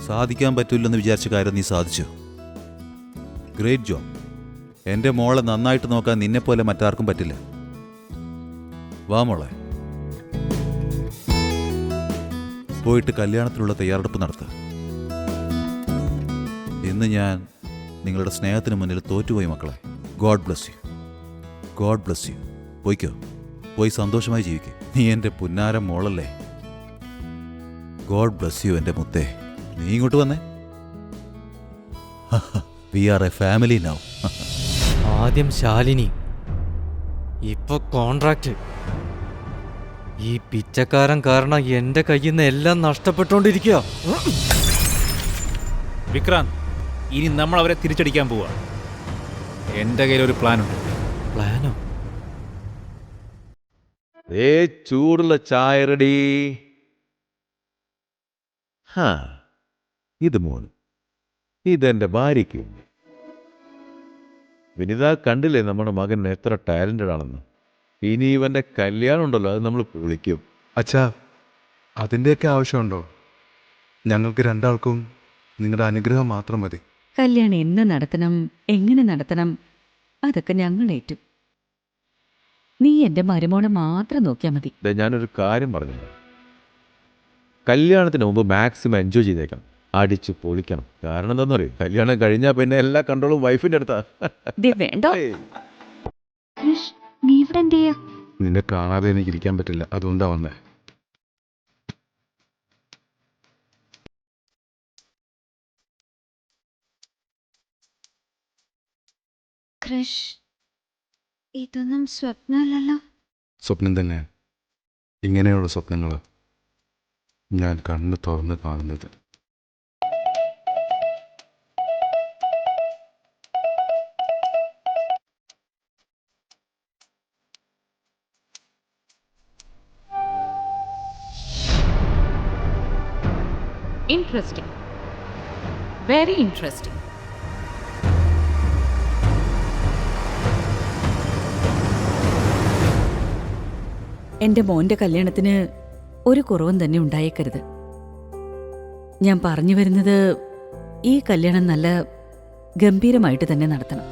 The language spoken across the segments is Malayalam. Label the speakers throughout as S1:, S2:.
S1: സാധിക്കാൻ പറ്റില്ലെന്ന് വിചാരിച്ച കാര്യം നീ സാധിച്ചു. Great job. എൻ്റെ മോളെ നന്നായിട്ട് നോക്കാൻ നിന്നെപ്പോലെ മറ്റാർക്കും പറ്റില്ല. വാ മോളെ, പോയിട്ട് കല്യാണത്തിനുള്ള തയ്യാറെടുപ്പ് നടത്തുക. ഇന്ന് ഞാൻ നിങ്ങളുടെ സ്നേഹത്തിന് മുന്നിൽ തോറ്റുപോയി മക്കളെ. God bless you. God bless you. പോയിക്കോ, പോയി സന്തോഷമായി ജീവിക്കുക. നീ എൻ്റെ പുന്നാരം മോളല്ലേ. ഗോഡ് ബ്ലസ് യു എൻ്റെ മുത്തേ. നീ ഇങ്ങോട്ട് വന്നേ. We are a family now.
S2: ആദ്യം ശാലിനി, ഇപ്പൊ കോൺട്രാക്ട്. ഈ പിച്ചക്കാരൻ കാരണം എന്റെ കയ്യിൽ നിന്ന് എല്ലാം നഷ്ടപ്പെട്ടുകൊണ്ടിരിക്കുക.
S3: വിക്രാന്ത്, ഇനി നമ്മൾ അവരെ തിരിച്ചടിക്കാൻ പോവാ. എൻ്റെ കയ്യിലൊരു പ്ലാനുണ്ട്.
S2: പ്ലാനോ?
S4: ചൂടുള്ള ചായ റെഡി. ഇത് മോന്, ഇതെന്റെ ഭാര്യയ്ക്ക്. വിനിത, കണ്ടില്ലേ നമ്മുടെ മകൻ എത്ര ടാലന്റഡ് ആണെന്ന്. ഇനി ഇവന്റെ കല്യാണം ഉണ്ടല്ലോ, അത് നമ്മൾ വിളിക്കും.
S5: അച്ഛാ, അതിൻ്റെയൊക്കെ ആവശ്യമുണ്ടോ? ഞങ്ങൾക്ക് രണ്ടാൾക്കും നിങ്ങളുടെ അനുഗ്രഹം മാത്രം മതി.
S6: കല്യാണം എന്ന് നടത്തണം, എങ്ങനെ നടത്തണം, അതൊക്കെ ഞങ്ങൾ ഏറ്റു. നീ എൻ്റെ മരുമോളെ മാത്രം നോക്കിയാൽ മതി.
S4: ഞാനൊരു കാര്യം പറഞ്ഞു, കല്യാണത്തിന് മുമ്പ് മാക്സിമം എൻജോയ് ചെയ്തേക്കണം, അടിച്ച് പൊളിക്കണം. കാരണം എന്താണെന്ന് പറയും, കല്യാണം കഴിഞ്ഞാൽ പിന്നെ എല്ലാ കൺട്രോളും വൈഫിൻ്റെ അടുത്താ.
S6: വേണ്ട. നീ ഇവിടെ എന്ത് ചെയ്യാ?
S5: നിന്നെ കാണാതെ എനിക്ക് ഇരിക്കാൻ പറ്റില്ല, അതുകൊണ്ടാ വന്നേ.
S7: ക്രിഷ്, ഇതൊന്നും സ്വപ്നമല്ലല്ലോ.
S5: സ്വപ്നം തന്നെ. ഇങ്ങനെയുള്ള സ്വപ്നങ്ങൾ ഞാൻ കണ്ണ് തുറന്ന് കാണുന്നത്.
S8: Interesting. Very interesting.
S6: എൻ്റെ മോൻ്റെ കല്യാണത്തിന് ഒരു കുറവും തന്നെ ഉണ്ടായേക്കരുത്. ഞാൻ പറഞ്ഞു വരുന്നത്, ഈ കല്യാണം നല്ല ഗംഭീരമായിട്ട് തന്നെ നടത്തണം.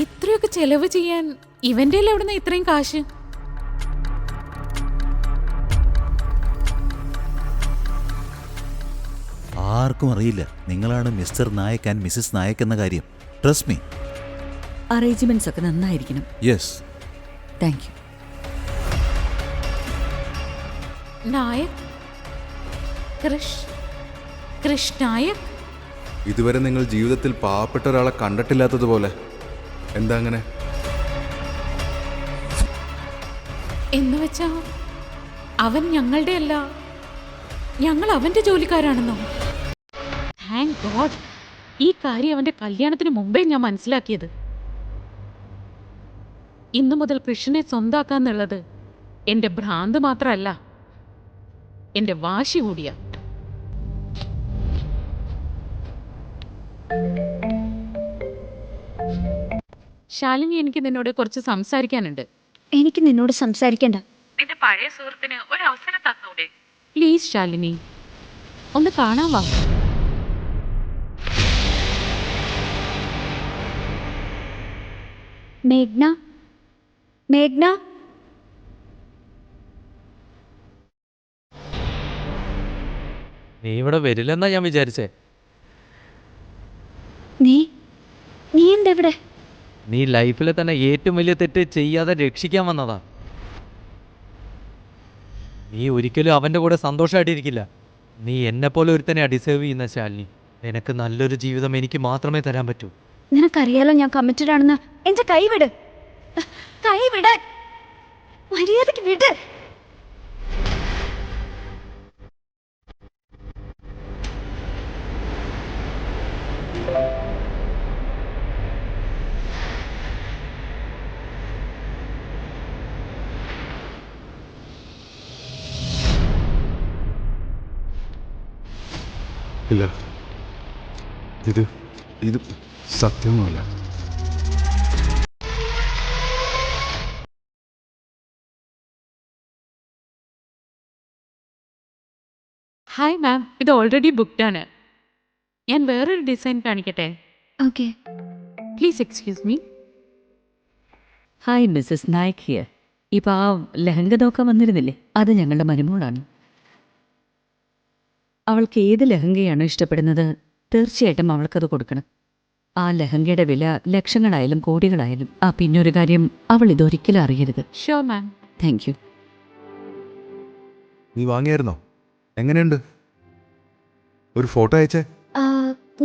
S8: ഇത്രയൊക്കെ ചെലവ് ചെയ്യാൻ ഇവന്റെ എവിടുന്ന ഇത്രയും കാശ്?
S1: ആർക്കും അറിയില്ല നിങ്ങളാണ് Mr Nayak and Mrs Nayak എന്ന കാര്യം. Trust me.
S6: അറേഞ്ച്മെന്റ്സ് ഒക്കെ നന്നായിരിക്കണം.
S1: Yes.
S6: Thank you.
S8: Nayak? Krish Nayak?
S5: ഇതുവരെ നിങ്ങൾ ജീവിതത്തിൽ പാവപ്പെട്ട ഒരാളെ കണ്ടിട്ടില്ലാത്തതുപോലെ. എന്താ അങ്ങനെ?
S8: എന്ന് വെച്ചാ അവൻ ഞങ്ങളുടെ അല്ല, ഞങ്ങൾ അവന്റെ ജോലിക്കാരാണെന്നോ? താങ്ക് ഗോഡ്, ഈ കാര്യം അവന്റെ കല്യാണത്തിന് മുമ്പേ ഞാൻ മനസ്സിലാക്കിയത്. ഇന്നു മുതൽ കൃഷ്ണനെ സ്വന്താക്കാന്നുള്ളത് എന്റെ ഭ്രാന്ത് മാത്രമല്ല, എന്റെ വാശി കൂടിയാ. ശാലിനി, എനിക്ക് നിന്നോട് കുറച്ച് സംസാരിക്കാനുണ്ട്.
S7: എനിക്ക് നിന്നോട് സംസാരിക്കണ്ട.
S8: നിന്റെ പഴയ സുഹൃത്തിന് ഒരു അവസരം തന്നൂടെ? പ്ലീസ് ശാലിനി, ഒന്ന് കാണാൻ വാ.
S7: മേഘ്ന, മേഘ്ന.
S2: നീ ഇവിടെ വരില്ലെന്നാ ഞാൻ വിചാരിച്ചേ.
S7: നീ എന്തെവിടെ?
S2: നീ ലൈഫിലെ തന്നെ ഏറ്റവും വലിയ തെറ്റ് ചെയ്യാതെ രക്ഷിക്കാൻ വന്നതാ. നീ ഒരിക്കലും അവൻ്റെ കൂടെ സന്തോഷമായിട്ടിരിക്കില്ല. നീ എന്നെപ്പോലെ ഒരുത്തനെ ഡിസേർവ് ചെയ്യുന്ന ശാലിനി. നിനക്ക് നല്ലൊരു ജീവിതം എനിക്ക് മാത്രമേ തരാൻ പറ്റൂ.
S7: നിനക്കറിയാലോ ഞാൻ കമ്മിറ്റഡ് ആണെന്ന്. എന്റെ കൈവിട്, കൈവിട്, മര്യാദക്ക് വിട്.
S5: ഇല്ല, ഇത് സത്യമൊന്നുമല്ല.
S8: ഹായ് മാം, ഇത് ഓൾറെഡി ബുക്ക്ഡ് ആണ്. ഞാൻ വേറൊരു ഡിസൈൻ കാണിക്കട്ടെ?
S7: Okay.
S8: Please excuse me.
S6: Hi Mrs Nayak here. ഇപ്പം ആ ലഹങ്ക നോക്കാൻ വന്നിരുന്നില്ലേ, അത് ഞങ്ങളുടെ മരുമോളാണ്. അവൾക്ക് ഏത് ലഹങ്കയാണോ ഇഷ്ടപ്പെടുന്നത് തീർച്ചയായിട്ടും അവൾക്കത് കൊടുക്കണം. ആ ലഹങ്കയുടെ വില ലക്ഷങ്ങളായാലും കോടികളായാലും. പിന്നെ ഒരു കാര്യം, അവൾ ഇതൊരിക്കലും അറിയരുത്.
S8: Show ma'am.
S6: Thank you.
S5: നീ വാങ്ങിയായിരുന്നോ? എങ്ങനെയുണ്ട്? ഒരു ഫോട്ടോ അയച്ചേ.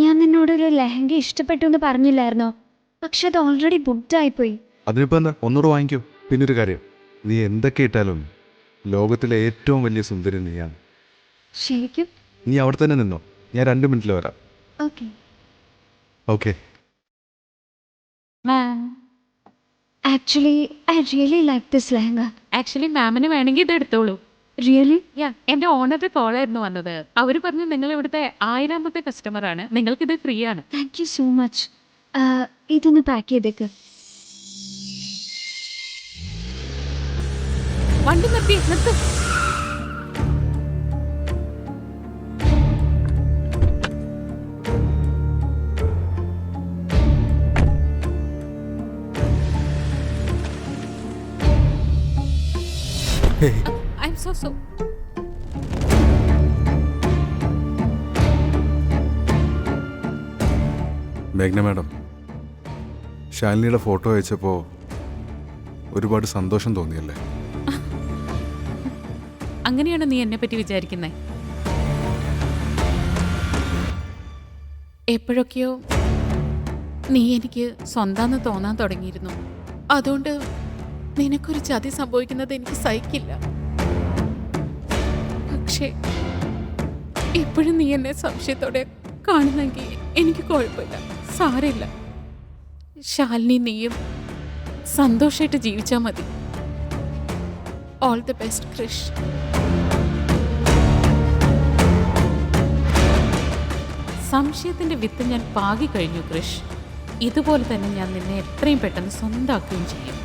S7: ഞാൻ നിന്നോടൊരു ലെഹങ്ക ഇഷ്ടപ്പെട്ടു എന്ന് പറഞ്ഞില്ലായിരുന്നോ? പക്ഷെ അത് ഓൾറെഡി ബുക്ക്ഡ് ആയിപ്പോയി.
S5: അതിനിപ്പോൾ എന്താ, ഒന്നുകൂടെ വാങ്ങിക്കോ. പിന്നൊരു കാര്യം, നീ എന്തൊക്കെ ഇട്ടാലും ലോകത്തിലെ ഏറ്റവും വലിയ സുന്ദരി നീയാണ്.
S7: ശരിക്കും?
S5: നീ അവിടെ തന്നെ നിന്നോ, ഞാൻ 2 മിനിറ്റിൽ വരാം.
S7: Okay.
S5: Okay.
S8: Ma'am,
S7: actually I really like this lehenga.
S8: Actually മാമിന് വേണമെങ്കിൽ ഇത് എടുത്തോളൂ.
S7: റിയലി?
S8: എൻ്റെ ഓണറുടെ കോളായിരുന്നു വന്നത്. അവർ പറഞ്ഞു നിങ്ങൾ ഇവിടുത്തെ 1000ാമത്തെ കസ്റ്റമറാണ്, നിങ്ങൾക്കിത് ഫ്രീ ആണ്.
S7: Thank you so much. ഇതൊന്ന് പാക്ക് ചെയ്തേക്ക്.
S8: വണ്ടി നിർത്ത്. I'm so.
S5: മേഘ്ന മാഡം, ശാലിനിയുടെ ഫോട്ടോ അയച്ചപ്പോൾ ഒരുപാട് സന്തോഷം തോന്നിയല്ലേ?
S8: അങ്ങനെയാണ് നീ എന്നെ പറ്റി വിചാരിക്കുന്നത്? എപ്പോഴൊക്കെയോ നീ എനിക്ക് സ്വന്തമെന്ന് തോന്നാൻ തുടങ്ങിയിരുന്നു. അതുകൊണ്ട് നിനക്കൊരു ചതി സംഭവിക്കുന്നത് എനിക്ക് സഹിക്കില്ല. പക്ഷേ ഇപ്പോഴും നീ എന്നെ സംശയത്തോടെ കാണുന്നെങ്കിൽ എനിക്ക് കുഴപ്പമില്ല, സാരമില്ല. ശാലിനി നീയും സന്തോഷമായിട്ട് ജീവിച്ചാൽ മതി. All the best Krish. സംശയത്തിൻ്റെ വിത്ത് ഞാൻ പാകി കഴിഞ്ഞു ക്രിഷ്. ഇതുപോലെ തന്നെ ഞാൻ നിന്നെ എത്രയും പെട്ടെന്ന് സ്വന്തമാക്കുകയും ചെയ്യും.